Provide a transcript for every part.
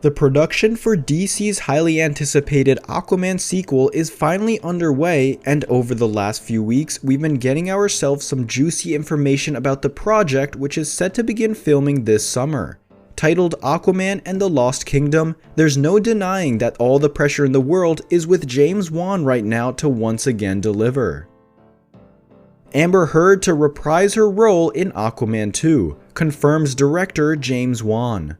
The production for DC's highly anticipated Aquaman sequel is finally underway, and over the last few weeks, we've been getting ourselves some juicy information about the project, which is set to begin filming this summer. Titled Aquaman and the Lost Kingdom, there's no denying that all the pressure in the world is with James Wan right now to once again deliver. Amber Heard to reprise her role in Aquaman 2, confirms director James Wan.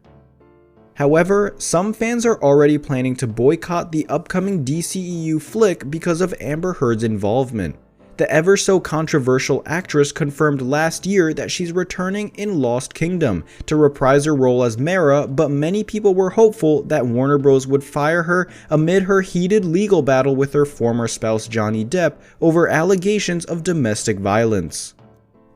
However, some fans are already planning to boycott the upcoming DCEU flick because of Amber Heard's involvement. The ever-so-controversial actress confirmed last year that she's returning in Lost Kingdom to reprise her role as Mera, but many people were hopeful that Warner Bros. Would fire her amid her heated legal battle with her former spouse Johnny Depp over allegations of domestic violence.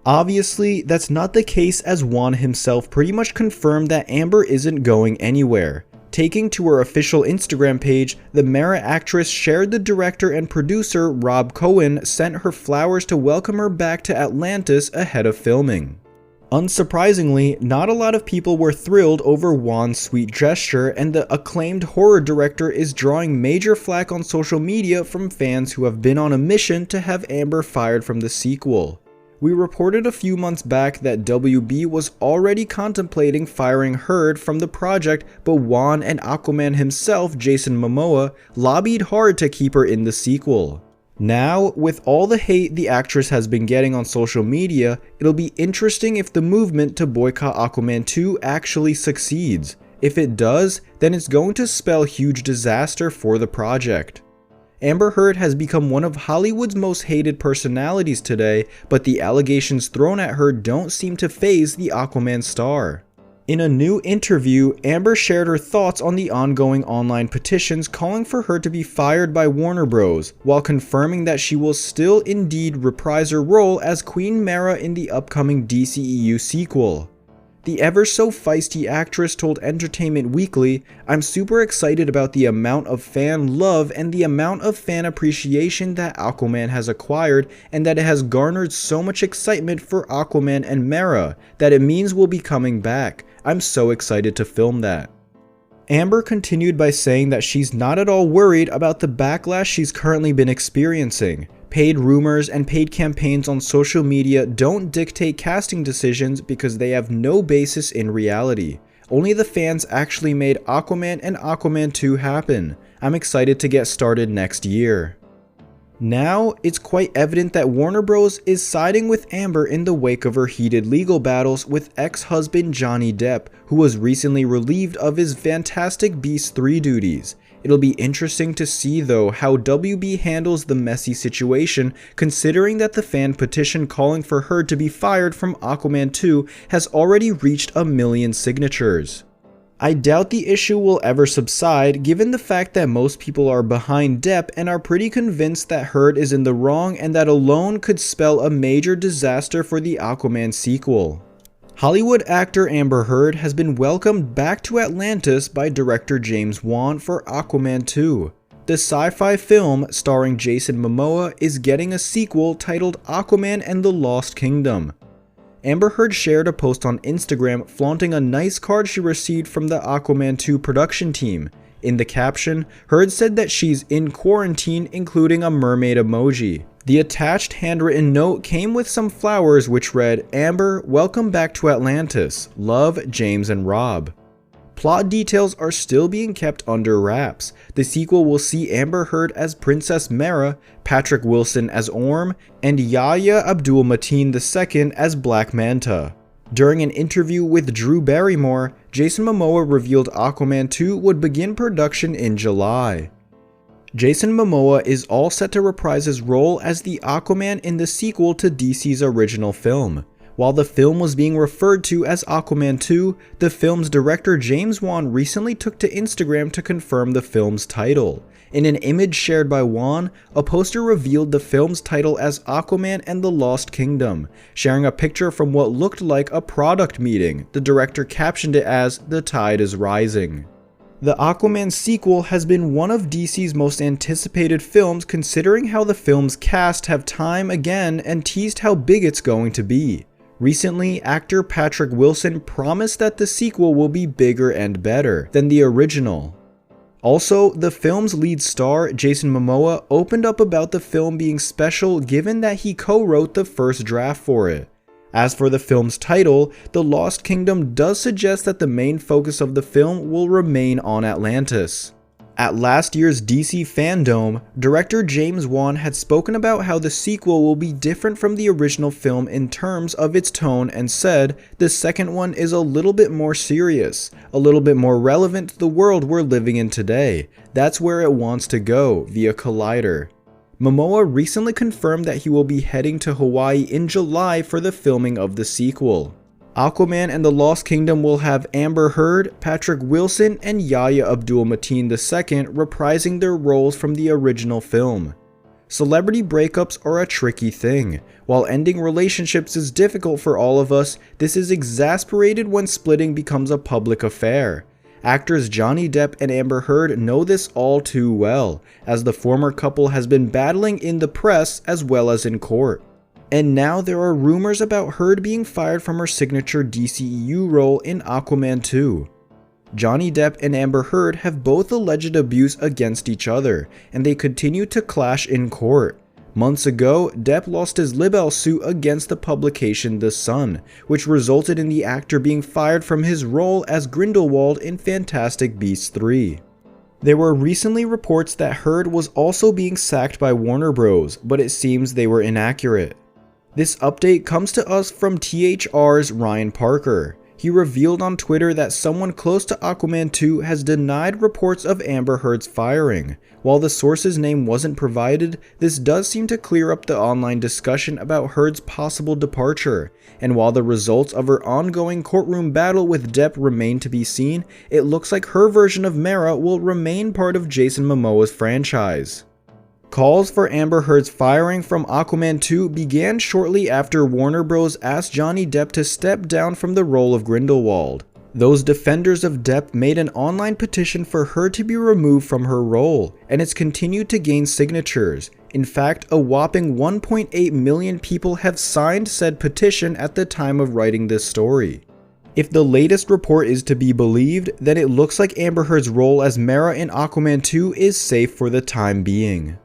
Obviously, that's not the case, as Wan himself pretty much confirmed that Amber isn't going anywhere. Taking to her official Instagram page, the Mera actress shared the director and producer Rob Cohen sent her flowers to welcome her back to Atlantis ahead of filming. Unsurprisingly, not a lot of people were thrilled over Wan's sweet gesture, and the acclaimed horror director is drawing major flack on social media from fans who have been on a mission to have Amber fired from the sequel. We reported a few months back that WB was already contemplating firing Heard from the project, but Wan and Aquaman himself, Jason Momoa, lobbied hard to keep her in the sequel. Now, with all the hate the actress has been getting on social media, it'll be interesting if the movement to boycott Aquaman 2 actually succeeds. If it does, then it's going to spell huge disaster for the project. Amber Heard has become one of Hollywood's most hated personalities today, but the allegations thrown at her don't seem to faze the Aquaman star. In a new interview, Amber shared her thoughts on the ongoing online petitions calling for her to be fired by Warner Bros., while confirming that she will still indeed reprise her role as Queen Mera in the upcoming DCEU sequel. The ever-so-feisty actress told Entertainment Weekly, "I'm super excited about the amount of fan love and the amount of fan appreciation that Aquaman has acquired, and that it has garnered so much excitement for Aquaman and Mera, that it means we'll be coming back. I'm so excited to film that." Amber continued by saying that she's not at all worried about the backlash she's currently been experiencing. Paid rumors and paid campaigns on social media don't dictate casting decisions because they have no basis in reality. Only the fans actually made Aquaman and Aquaman 2 happen. I'm excited to get started next year. Now, it's quite evident that Warner Bros. Is siding with Amber in the wake of her heated legal battles with ex-husband Johnny Depp, who was recently relieved of his Fantastic Beasts 3 duties. It'll be interesting to see though how WB handles the messy situation, considering that the fan petition calling for her to be fired from Aquaman 2 has already reached 1 million signatures. I doubt the issue will ever subside, given the fact that most people are behind Depp and are pretty convinced that Heard is in the wrong, and that alone could spell a major disaster for the Aquaman sequel. Hollywood actor Amber Heard has been welcomed back to Atlantis by director James Wan for Aquaman 2. The sci-fi film starring Jason Momoa is getting a sequel titled Aquaman and the Lost Kingdom. Amber Heard shared a post on Instagram flaunting a nice card she received from the Aquaman 2 production team. In the caption, Heard said that she's in quarantine, including a mermaid emoji. The attached handwritten note came with some flowers which read, "Amber, welcome back to Atlantis. Love, James and Rob." Plot details are still being kept under wraps. The sequel will see Amber Heard as Princess Mera, Patrick Wilson as Orm, and Yahya Abdul-Mateen II as Black Manta. During an interview with Drew Barrymore, Jason Momoa revealed Aquaman 2 would begin production in July. Jason Momoa is all set to reprise his role as the Aquaman in the sequel to DC's original film. While the film was being referred to as Aquaman 2, the film's director James Wan recently took to Instagram to confirm the film's title. In an image shared by Wan, a poster revealed the film's title as Aquaman and the Lost Kingdom. Sharing a picture from what looked like a product meeting, the director captioned it as "The Tide is Rising." The Aquaman sequel has been one of DC's most anticipated films, considering how the film's cast have time again and teased how big it's going to be. Recently, actor Patrick Wilson promised that the sequel will be bigger and better than the original. Also, the film's lead star, Jason Momoa, opened up about the film being special given that he co-wrote the first draft for it. As for the film's title, The Lost Kingdom does suggest that the main focus of the film will remain on Atlantis. At last year's DC Fandom, director James Wan had spoken about how the sequel will be different from the original film in terms of its tone and said the second one is a little bit more serious, a little bit more relevant to the world we're living in today. That's where it wants to go, via Collider. Momoa recently confirmed that he will be heading to Hawaii in July for the filming of the sequel. Aquaman and the Lost Kingdom will have Amber Heard, Patrick Wilson, and Yahya Abdul-Mateen II reprising their roles from the original film. Celebrity breakups are a tricky thing. While ending relationships is difficult for all of us, this is exasperated when splitting becomes a public affair. Actors Johnny Depp and Amber Heard know this all too well, as the former couple has been battling in the press as well as in court. And now there are rumors about Heard being fired from her signature DCEU role in Aquaman 2. Johnny Depp and Amber Heard have both alleged abuse against each other, and they continue to clash in court. Months ago, Depp lost his libel suit against the publication The Sun, which resulted in the actor being fired from his role as Grindelwald in Fantastic Beasts 3. There were recently reports that Heard was also being sacked by Warner Bros., but it seems they were inaccurate. This update comes to us from THR's Ryan Parker. He revealed on Twitter that someone close to Aquaman 2 has denied reports of Amber Heard's firing. While the source's name wasn't provided, this does seem to clear up the online discussion about Heard's possible departure, and while the results of her ongoing courtroom battle with Depp remain to be seen, it looks like her version of Mera will remain part of Jason Momoa's franchise. Calls for Amber Heard's firing from Aquaman 2 began shortly after Warner Bros. Asked Johnny Depp to step down from the role of Grindelwald. Those defenders of Depp made an online petition for her to be removed from her role, and it's continued to gain signatures. In fact, a whopping 1.8 million people have signed said petition at the time of writing this story. If the latest report is to be believed, then it looks like Amber Heard's role as Mera in Aquaman 2 is safe for the time being.